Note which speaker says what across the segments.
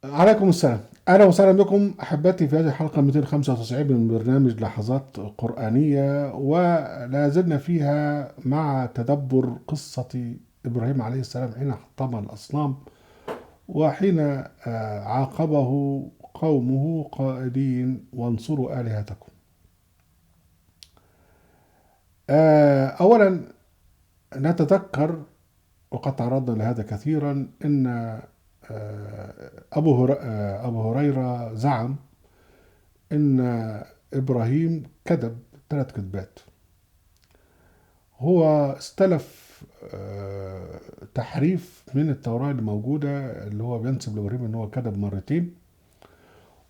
Speaker 1: عليكم السلام. أهلا وسهلا بكم أحبتي في هذه الحلقة 295 من برنامج لحظات قرآنية، ولا زلنا فيها مع تدبر قصة إبراهيم عليه السلام حين حطم الأصنام، وحين عاقبه قومه قائلين وانصروا آلهتكم. أولا نتذكر، وقد تعرضنا لهذا كثيرا، أن أبو هريرة زعم ان ابراهيم كذب 3 كذبات. هو استلف تحريف من التوراة اللي موجودة، اللي هو بينسب لابراهيم ان هو كذب مرتين،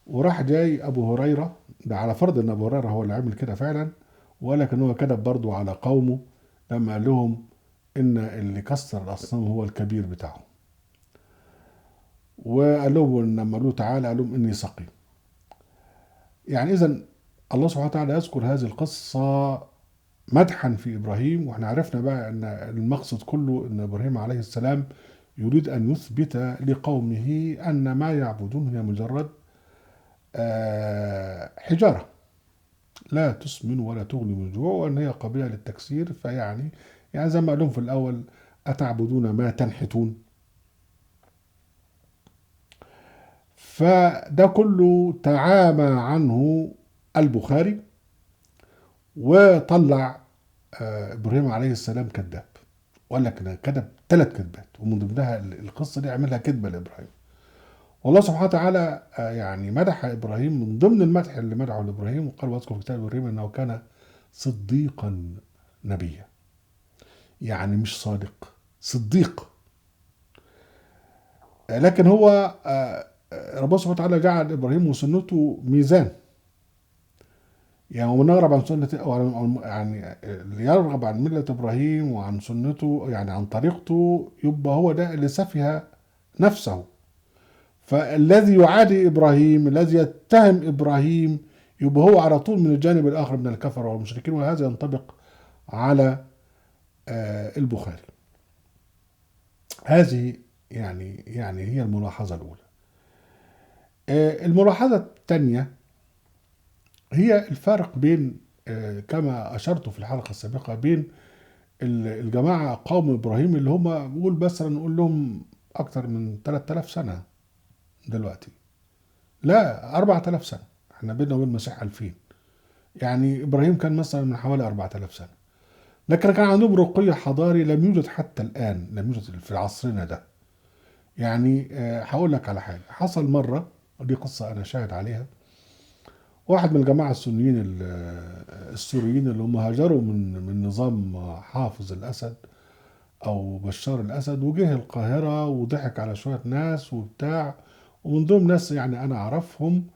Speaker 1: وراح جاي ابو هريرة، ده على فرض ان ابو هريرة هو اللي عمل كده فعلا، ولكن هو كذب برضو على قومه لما قال لهم ان اللي كسر الاصنام هو الكبير بتاعهم، وقال لهم لما قالوا تعالى قال لهم اني سقيم. يعني اذا الله سبحانه وتعالى يذكر هذه القصة مدحا في إبراهيم، واحنا عرفنا بقى أن المقصد كله أن إبراهيم عليه السلام يريد أن يثبت لقومه أن ما يعبدون هي مجرد حجارة لا تسمن ولا تغني من جوع، وأن هي قابلة للتكسير. يعني زي ما قال لهم في الأول: أتعبدون ما تنحتون. فده كله تعامى عنه البخاري، وطلع إبراهيم عليه السلام كذاب، وقال لك انا كتب 3 كذبات، ومن ضمنها القصه دي عملها كذبه لابراهيم. والله سبحانه وتعالى يعني مدح ابراهيم، من ضمن المدح اللي مدحه لابراهيم وقال: واذكر في كتاب ابراهيم انه كان صديقا نبيا. يعني مش صادق، صديق. لكن هو ربنا سبحانه وتعالى جعل ابراهيم وسنته ميزان. يعني ومن يرغب عن سنة يعني اللي يرغب عن ملة إبراهيم وعن سنته، يعني عن طريقته، يبقى هو ده اللي سفه نفسه. فالذي يعادي إبراهيم، الذي يتهم إبراهيم، يبقى هو على طول من الجانب الآخر من الكفرة والمشركين، وهذا ينطبق على البخاري. هذه يعني هي الملاحظة الأولى. الملاحظة الثانية هي الفارق بين كما أشرت في الحلقة السابقة بين الجماعة قوم إبراهيم، اللي هم نقول مثلا نقول لهم أكثر من 3000 سنة دلوقتي، لا 4000 سنة، احنا بيننا وبين المسيح 2000. يعني إبراهيم كان مثلا من حوالي 4000 سنة، لكن كان عندهم رقي حضاري لم يوجد حتى الآن، لم يوجد في عصرنا ده. يعني هقول لك على حاجة حصل مرة، ودي قصة أنا شاهد عليها. واحد من الجماعة السنيين السوريين اللي هم هاجروا من نظام حافظ الأسد او بشار الاسد، وجه القاهره وضحك على شويه ناس وبتاع، ومن ضمن ناس يعني انا اعرفهم،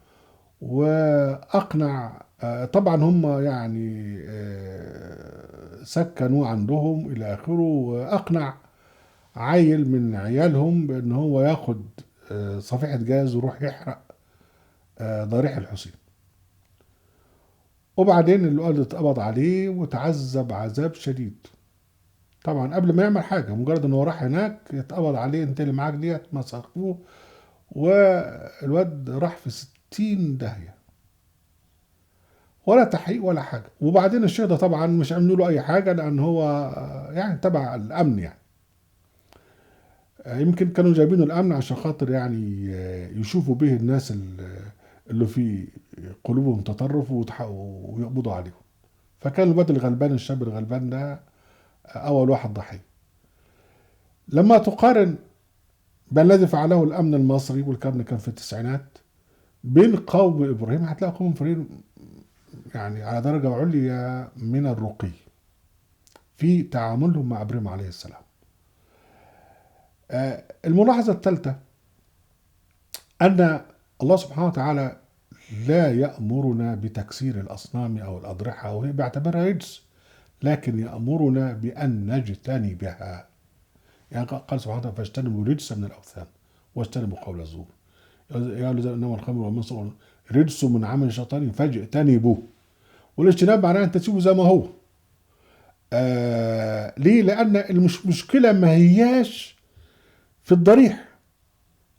Speaker 1: واقنع طبعا هم يعني سكنوا عندهم الى اخره، واقنع عيل من عيالهم بان هو ياخد صفيحه جاز ويروح يحرق ضريح الحسين. وبعدين الوالد اتقبض عليه وتعذب عذاب شديد. طبعا قبل ما يعمل حاجه، مجرد ان هو راح هناك اتقبض عليه: انت اللي معاك ديت، مسكوه، والواد راح في 60 داهيه، ولا تحقيق ولا حاجه. وبعدين الشيخ ده طبعا مش عاملين له اي حاجه، لان هو يعني تبع الامن يعني. يمكن كانوا جايبينه الامن عشان خاطر يعني يشوفوا به الناس اللي في قلوبهم تطرف ويقبضوا عليهم. فكان الواد الغلبان، الشاب الغلبان ده، اول واحد ضحيه. لما تقارن بين الذي فعله الامن المصري، والكلام ده كان في التسعينات، بين قوم ابراهيم، هتلاقي قوم ابراهيم يعني على درجه عليا من الرقي في تعاملهم مع ابراهيم عليه السلام. الملاحظه الثالثه ان الله سبحانه وتعالى لا يامرنا بتكسير الاصنام او الاضرحه وهي بيعتبرها رجس، لكن يامرنا بان نجتنبها. يعني قال سبحانه وتعالى: فاجتنبوا رجس من الاوثان واجتنبوا قول الزور. يا الذين انما الخمر والميسر رجس من عمل الشيطان فاجتنبوه. والاجتناب معناه انت تسيبه زي ما هو. ليه؟ لان المشكله ما هياش في الضريح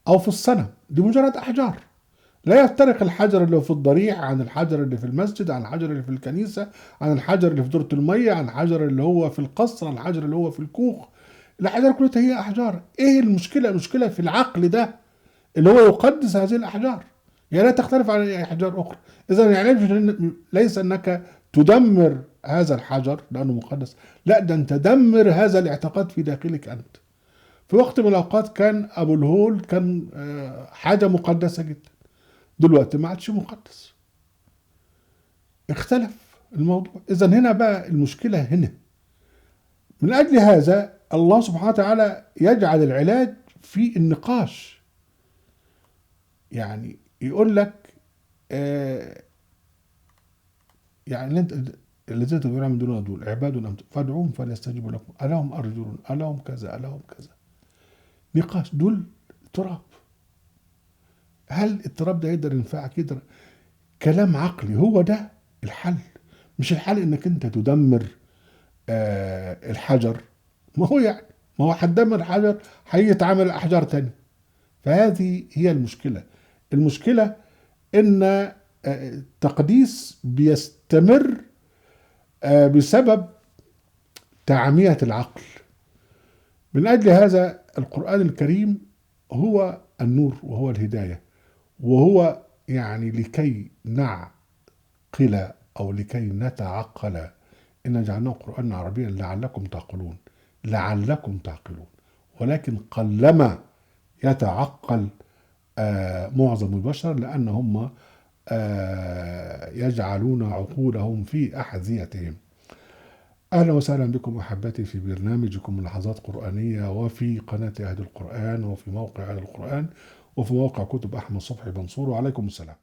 Speaker 1: او في الصنم، دي مجرد أحجار. لا يفترق الحجر اللي في الضريح عن الحجر اللي في المسجد، عن الحجر اللي في الكنيسة، عن الحجر اللي في دورة المية، عن الحجر اللي هو في القصر، عن الحجر اللي هو في الكوخ. الأحجار كلها هي أحجار. إيه المشكلة؟ المشكلة في العقل ده اللي هو يقدس هذه الأحجار، يعني لا تختلف عن أي أحجار أخرى. إذا يعني ليس أنك تدمر هذا الحجر لأنه مقدس، لا، ده أنت تدمر هذا الاعتقاد في داخلك أنت. في وقت من الأوقات كان أبو الهول كان حاجة مقدسة جدا، دلوقتي ما عادش مقدس، اختلف الموضوع. إذا هنا بقى المشكلة هنا. من أجل هذا الله سبحانه وتعالى يجعل العلاج في النقاش، يعني يقول لك آه يعني الذين تدعون من دون دول عباد أمثالكم فادعوهم فليستجيبوا لكم ألهم أرجل ألهم كذا ألهم كذا. نقاش، دول تراب. هل التراب ده يقدر ينفعك؟ يقدر؟ كلام عقلي. هو ده الحل. مش الحل انك انت تدمر الحجر. ما هو يعني، ما هو هتدمر الحجر هيتعمل احجار تاني. فهذه هي المشكلة. المشكلة ان التقديس بيستمر بسبب تعمية العقل. من أجل هذا القرآن الكريم هو النور وهو الهداية، وهو يعني لكي نعقل أو لكي نتعقل إن جعلناه قرآنا عربيا لعلكم تعقلون، لعلكم تعقلون. ولكن قلما يتعقل معظم البشر، لأنهم يجعلون عقولهم في أحذيتهم. أهلا وسهلا بكم أحبتي في برنامجكم لحظات قرآنية، وفي قناة أهل القرآن، وفي موقع أهل القرآن، وفي موقع كتب أحمد صبحي منصور. وعليكم السلام.